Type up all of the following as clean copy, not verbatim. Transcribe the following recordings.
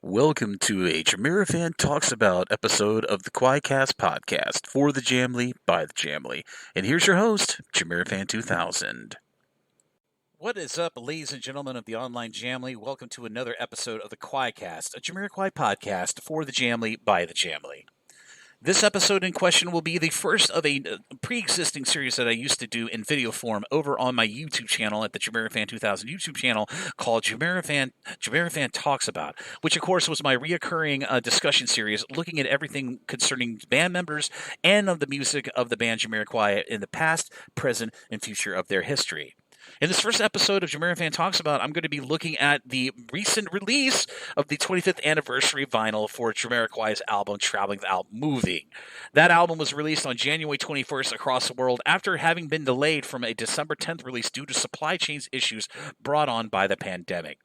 Welcome to a JamiroFan Talks About episode of the QUAICast Podcast for the Jamly by the Jamly. And here's your host, JamiroFan 2000. What is up, ladies and gentlemen of the online Jamly? Welcome to another episode of the QUAICast, a Jamiroquai podcast for the Jamly by the Jamly. This episode in question will be the first of a pre-existing series that I used to do in video form over on my YouTube channel at the JamiroFan 2000 YouTube channel called JamiroFan Talks About, which of course was my reoccurring discussion series looking at everything concerning band members and of the music of the band Jamiroquai in the past, present, and future of their history. In this first episode of JamiroFan Talks About, I'm going to be looking at the recent release of the 25th anniversary vinyl for Jamiroquai's album, Traveling Without Moving. That album was released on January 21st across the world after having been delayed from a December 10th release due to supply chain issues brought on by the pandemic.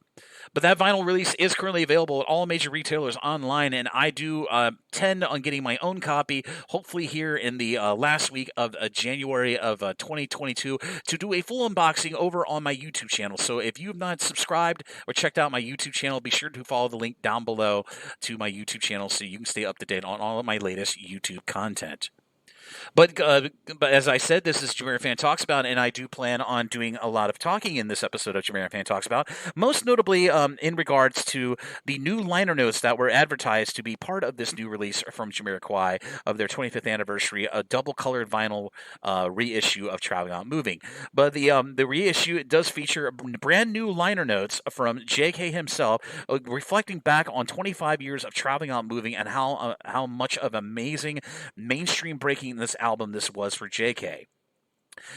But that vinyl release is currently available at all major retailers online, and I do tend on getting my own copy, hopefully here in the last week of January of 2022, to do a full unboxing over on my YouTube channel. So if you have not subscribed or checked out my YouTube channel, be sure to follow the link down below to my YouTube channel so you can stay up to date on all of my latest YouTube content. But as I said, this is JamiroFan Talks About, and I do plan on doing a lot of talking in this episode of JamiroFan Talks About, most notably in regards to the new liner notes that were advertised to be part of this new release from Jamiroquai of their 25th anniversary, a double-colored vinyl reissue of Traveling Without Moving. But the reissue does feature brand new liner notes from JK himself, reflecting back on 25 years of Traveling Without Moving and how much of amazing mainstream breaking this album this was for JK.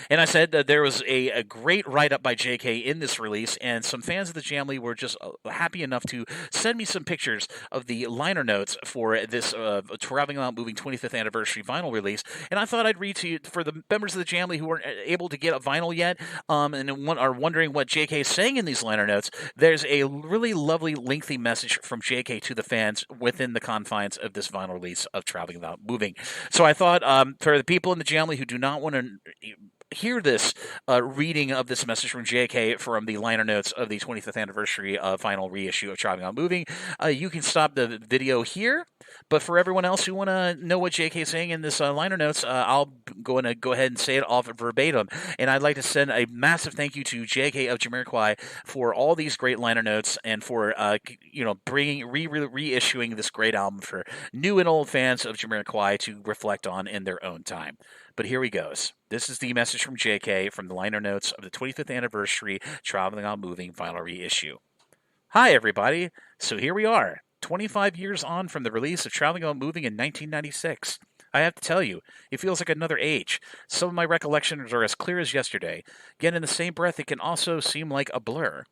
And I said that there was a great write-up by JK in this release, and some fans of the Jamly were just happy enough to send me some pictures of the liner notes for this Traveling Without Moving 25th anniversary vinyl release. And I thought I'd read to you for the members of the Jamly who weren't able to get a vinyl yet and are wondering what JK is saying in these liner notes. There's a really lovely, lengthy message from JK to the fans within the confines of this vinyl release of Traveling Without Moving. So I thought for the people in the Jamly who do not want to hear this reading of this message from JK from the liner notes of the 25th anniversary final reissue of Traveling Without Moving, you can stop the video here. But for everyone else who want to know what JK is saying in this liner notes, I'll go ahead and say it off verbatim. And I'd like to send a massive thank you to JK of Jamiroquai for all these great liner notes and for reissuing this great album for new and old fans of Jamiroquai to reflect on in their own time. But here he goes. This is the message from JK from the liner notes of the 25th anniversary Traveling Without Moving final reissue. Hi, everybody. So here we are, 25 years on from the release of Traveling Without Moving in 1996. I have to tell you, it feels like another age. Some of my recollections are as clear as yesterday. Yet in the same breath, it can also seem like a blur.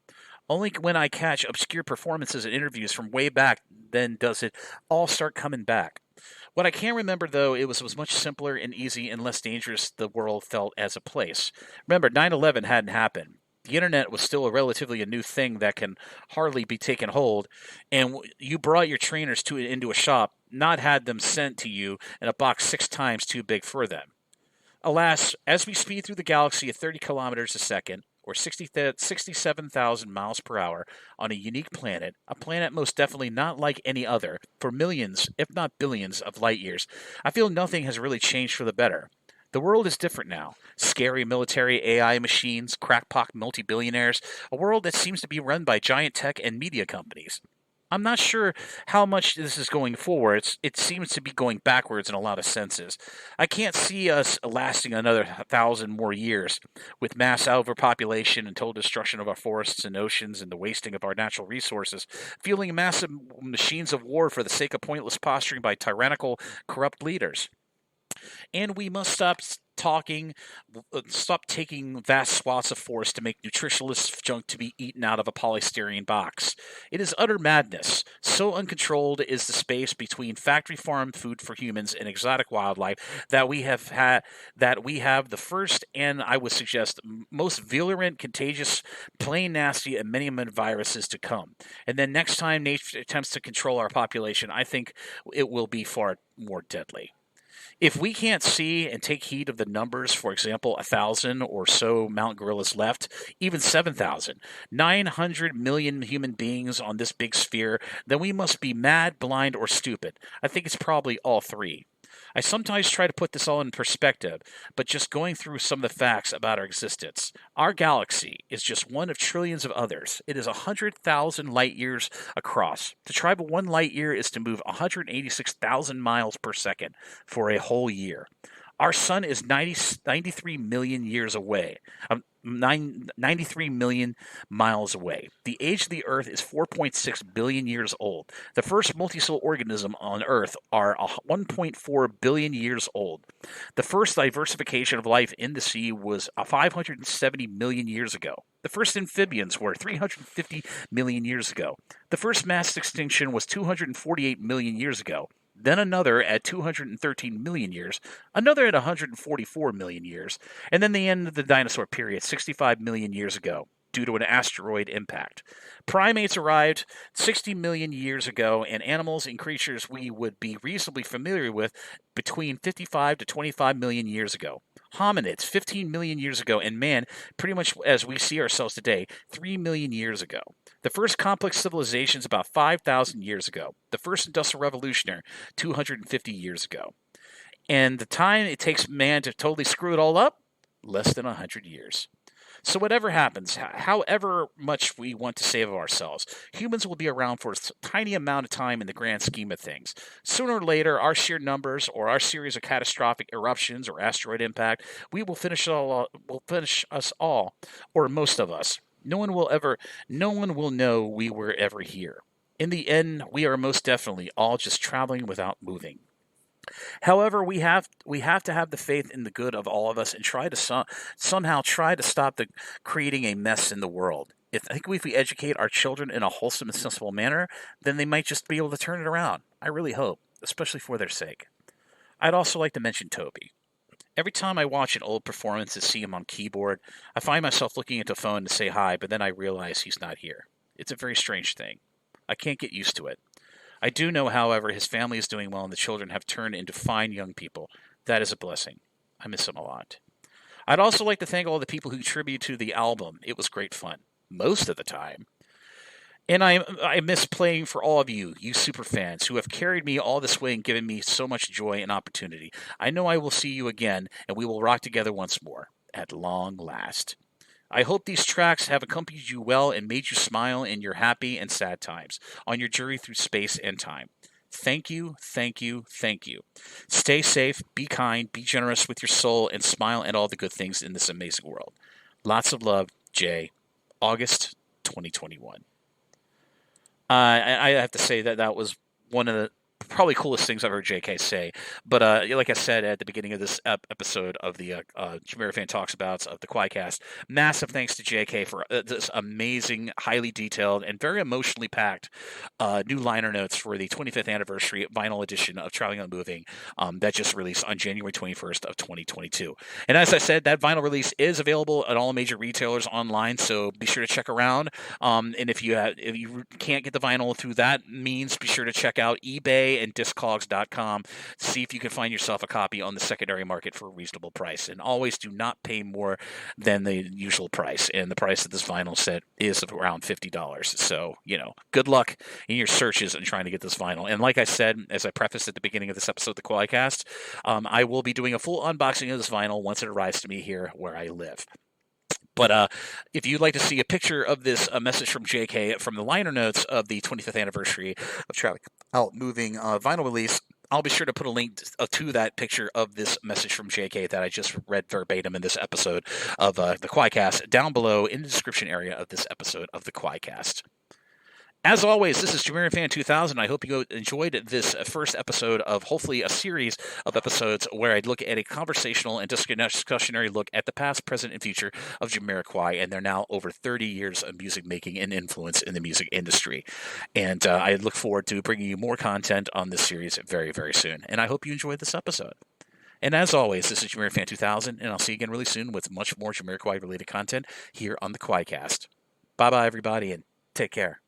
Only when I catch obscure performances and interviews from way back then does it all start coming back. What I can remember, though, it was much simpler and easy and less dangerous the world felt as a place. Remember, 9/11 hadn't happened. The internet was still relatively a new thing that can hardly be taken hold, and you brought your trainers into a shop, not had them sent to you in a box 6 times too big for them. Alas, as we speed through the galaxy at 30 kilometers a second, or 67,000 miles per hour, on a unique planet, a planet most definitely not like any other, for millions, if not billions, of light years, I feel nothing has really changed for the better. The world is different now. Scary military AI machines, crackpot multi-billionaires, a world that seems to be run by giant tech and media companies. I'm not sure how much this is going forward. It seems to be going backwards in a lot of senses. I can't see us lasting another 1,000 more years with mass overpopulation and total destruction of our forests and oceans and the wasting of our natural resources, fueling massive machines of war for the sake of pointless posturing by tyrannical, corrupt leaders. And we must stop taking vast swaths of forest to make nutritionless junk to be eaten out of a polystyrene box. It is utter madness. So uncontrolled is the space between factory farmed food for humans and exotic wildlife that we have the first and I would suggest most virulent, contagious, plain nasty, and many viruses to come. And then next time nature attempts to control our population, I think it will be far more deadly. If we can't see and take heed of the numbers, for example, 1,000 or so mountain gorillas left, even 7,000, 900 million human beings on this big sphere, then we must be mad, blind, or stupid. I think it's probably all three. I sometimes try to put this all in perspective, but just going through some of the facts about our existence. Our galaxy is just one of trillions of others. It is 100,000 light years across. To travel 1 light year is to move 186,000 miles per second for a whole year. Our sun is 93 million years away. 93 million miles away. The age of the Earth is 4.6 billion years old. The first multicellular organism on Earth are 1.4 billion years old. The first diversification of life in the sea was 570 million years ago. The first amphibians were 350 million years ago. The first mass extinction was 248 million years ago. Then another at 213 million years, another at 144 million years, and then the end of the dinosaur period 65 million years ago due to an asteroid impact. Primates arrived 60 million years ago, and animals and creatures we would be reasonably familiar with between 55 to 25 million years ago. Hominids 15 million years ago, and man, pretty much as we see ourselves today, 3 million years ago. The first complex civilizations about 5,000 years ago. The first industrial revolution 250 years ago. And the time it takes man to totally screw it all up? Less than 100 years. So whatever happens, however much we want to save of ourselves, humans will be around for a tiny amount of time in the grand scheme of things. Sooner or later, our sheer numbers or our series of catastrophic eruptions or asteroid impact, will finish us all, or most of us. No one will know we were ever here. In the end, we are most definitely all just traveling without moving. However, we have to have the faith in the good of all of us and try to somehow try to stop creating a mess in the world. I think if we educate our children in a wholesome and sensible manner, then they might just be able to turn it around. I really hope, especially for their sake. I'd also like to mention Toby. Every time I watch an old performance and see him on keyboard, I find myself looking at the phone to say hi, but then I realize he's not here. It's a very strange thing. I can't get used to it. I do know, however, his family is doing well and the children have turned into fine young people. That is a blessing. I miss him a lot. I'd also like to thank all the people who contributed to the album. It was great fun, most of the time. And I miss playing for all of you super fans, who have carried me all this way and given me so much joy and opportunity. I know I will see you again, and we will rock together once more, at long last. I hope these tracks have accompanied you well and made you smile in your happy and sad times, on your journey through space and time. Thank you, thank you, thank you. Stay safe, be kind, be generous with your soul, and smile at all the good things in this amazing world. Lots of love, Jay. August 2021. I have to say that was one of the probably coolest things I've heard JK say. But like I said at the beginning of this episode of the JamiroFan Talks About of the QUAICast, massive thanks to JK for this amazing, highly detailed, and very emotionally packed new liner notes for the 25th anniversary vinyl edition of Traveling and Moving that just released on January 21st of 2022. And as I said, that vinyl release is available at all major retailers online, so be sure to check around. And if you can't get the vinyl through that means, be sure to check out eBay and Discogs.com. See if you can find yourself a copy on the secondary market for a reasonable price. And always do not pay more than the usual price. And the price of this vinyl set is around $50. So, good luck in your searches and trying to get this vinyl. And like I said, as I prefaced at the beginning of this episode of the QUAICast, I will be doing a full unboxing of this vinyl once it arrives to me here where I live. But if you'd like to see a picture of this message from JK from the liner notes of the 25th anniversary of Traveling Out Moving vinyl release, I'll be sure to put a link to that picture of this message from JK that I just read verbatim in this episode of the QUAICast down below in the description area of this episode of the QUAICast. As always, this is JamiroFan 2000. I hope you enjoyed this first episode of hopefully a series of episodes where I'd look at a conversational and discussionary look at the past, present, and future of Jamiroquai and their now over 30 years of music making and influence in the music industry. And I look forward to bringing you more content on this series very, very soon. And I hope you enjoyed this episode. And as always, this is JamiroFan 2000, and I'll see you again really soon with much more Jamiroquai-related content here on the QUAICast. Bye-bye, everybody, and take care.